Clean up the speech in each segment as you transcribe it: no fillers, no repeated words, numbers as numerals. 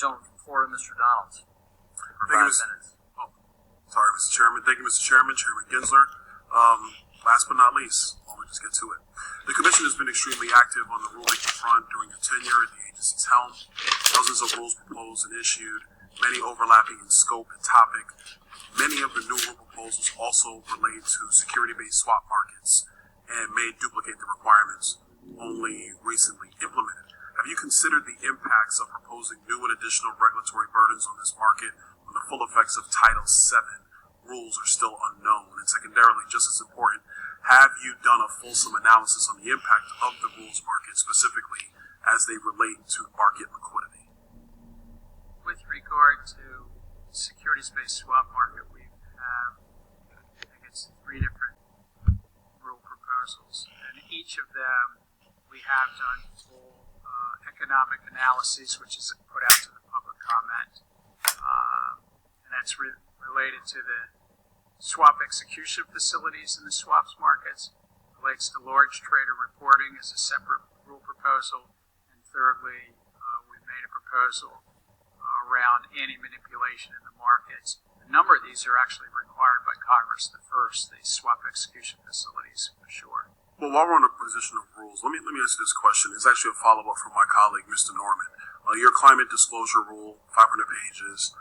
Gentleman from Florida, Mr. Donald, for Thank you, 5 minutes. Oh, sorry, Mr. Chairman. Thank you, Mr. Chairman, Chairman Gensler. Last but not least, we'll just get to it. The Commission has been extremely active on the rulemaking front during your tenure at the agency's helm. Dozens of rules proposed and issued, many overlapping in scope and topic. Many of the new rule proposals also relate to security-based swap markets and may duplicate the requirements only recently implemented. Have you considered the impacts of proposing new and additional regulatory burdens on this market when the full effects of Title VII rules are still unknown? And secondarily, just as important, have you done a fulsome analysis on the impact of the rules market, specifically as they relate to market liquidity? With regard to securities-based swap market, we have, I think it's 3 different rule proposals, and each of them we have done full economic analyses, which is put out to the public comment, and that's related to the swap execution facilities in the swaps markets, relates to large trader reporting as a separate rule proposal, and thirdly, we've made a proposal around anti-manipulation in the markets. A number of these are actually required by Congress. The first, the swap execution facilities, for sure. Well, while we're on the position of rules, let me ask you this question. It's actually a follow-up from my colleague, Mr. Norman. Your climate disclosure rule, 500 pages,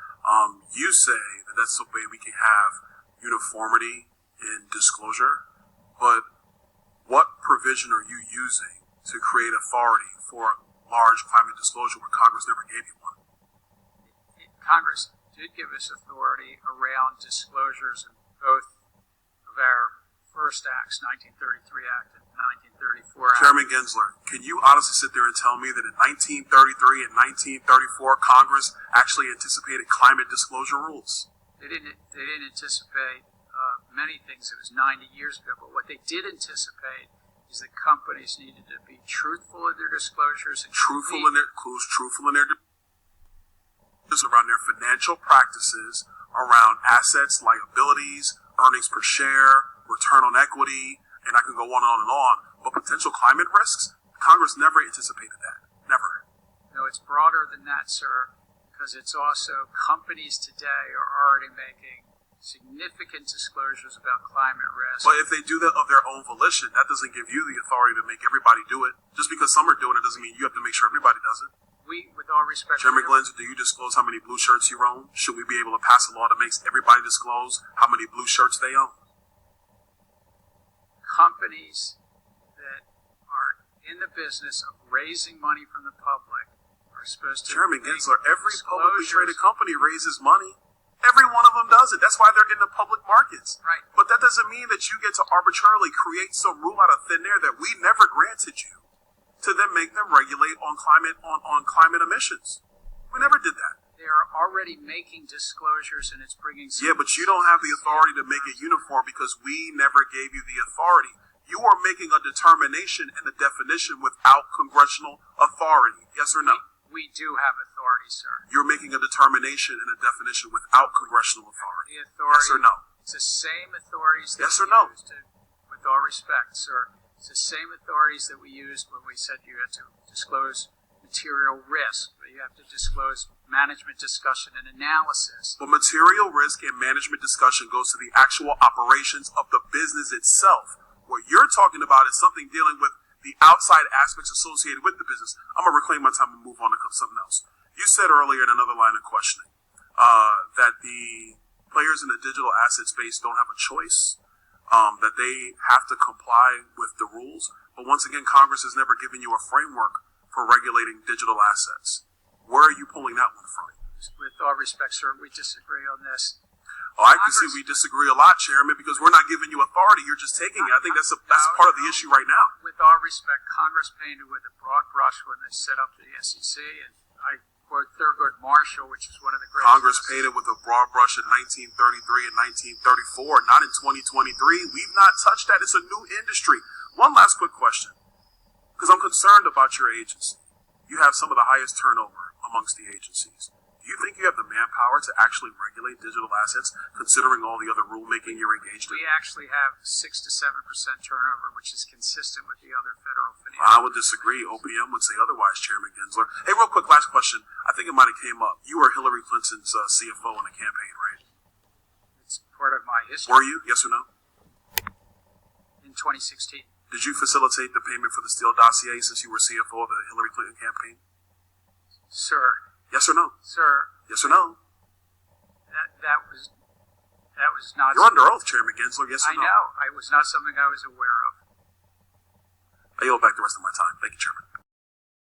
you say that that's the way we can have uniformity in disclosure, but what provision are you using to create authority for a large climate disclosure when Congress never gave you one? Congress did give us authority around disclosures in both of our first acts, 1933 Act and 1934 Act. Chairman Gensler, can you honestly sit there and tell me that in 1933 and 1934 Congress actually anticipated climate disclosure rules? They didn't anticipate many things. It was 90 years ago, but what they did anticipate is that companies needed to be truthful in their disclosures and truthful in their around their financial practices, around assets, liabilities, earnings per share, return on equity, and I can go on and on. But potential climate risks, Congress never anticipated that. Never. No, it's broader than that, sir, because it's also companies today are already making significant disclosures about climate risk. But if they do that of their own volition, that doesn't give you the authority to make everybody do it. Just because some are doing it doesn't mean you have to make sure everybody does it. We, with all respect, Chairman Glenn, do you disclose how many blue shirts you own? Should we be able to pass a law that makes everybody disclose how many blue shirts they own? Companies that are in the business of raising money from the public are supposed to... Chairman Gensler, every publicly traded company raises money. Every one of them does it. That's why they're in the public markets. Right. But that doesn't mean that you get to arbitrarily create some rule out of thin air that we never granted you to then make them regulate on climate emissions. We never did that. They are already making disclosures, and it's bringing... Yeah, but you don't have the authority to make it uniform because we never gave you the authority. You are making a determination and a definition without congressional authority. Yes or no? We do have authority, sir. You're making a determination and a definition without congressional authority. The authority... Yes or no? It's the same authorities that yes or no? With all respect, sir, it's the same authorities that we used when we said you had to disclose material risk, but you have to disclose management discussion and analysis. But material risk and management discussion goes to the actual operations of the business itself. What you're talking about is something dealing with the outside aspects associated with the business. I'm going to reclaim my time and move on to something else. You said earlier in another line of questioning that the players in the digital asset space don't have a choice, that they have to comply with the rules. But once again, Congress has never given you a framework for regulating digital assets. Where are you pulling that one from? With all respect, sir, we disagree on this. Oh, I can see we disagree a lot, Chairman, because we're not giving you authority. You're just taking it. I think that's part of the issue right now. With all respect, Congress painted with a broad brush when they set up the SEC, and I quote Thurgood Marshall, which is one of the greatest... Congress painted with a broad brush in 1933 and 1934, not in 2023. We've not touched that. It's a new industry. One last quick question, because I'm concerned about your agency. You have some of the highest turnover amongst the agencies. Do you think you have the manpower to actually regulate digital assets, considering all the other rulemaking you're engaged in? We actually have 6 to 7% turnover, which is consistent with the other federal financial. I would disagree. OPM would say otherwise, Chairman Gensler. Hey, real quick, last question. I think it might have came up. You were Hillary Clinton's CFO in the campaign, right? It's part of my history. Were you? Yes or no? In 2016. Did you facilitate the payment for the Steele dossier since you were CFO of the Hillary Clinton campaign? Sir. Yes or no? Sir. Yes or no? That was not. You're under oath, Chairman Gensler. Yes or no? I know. It was not something I was aware of. I yield back the rest of my time. Thank you, Chairman.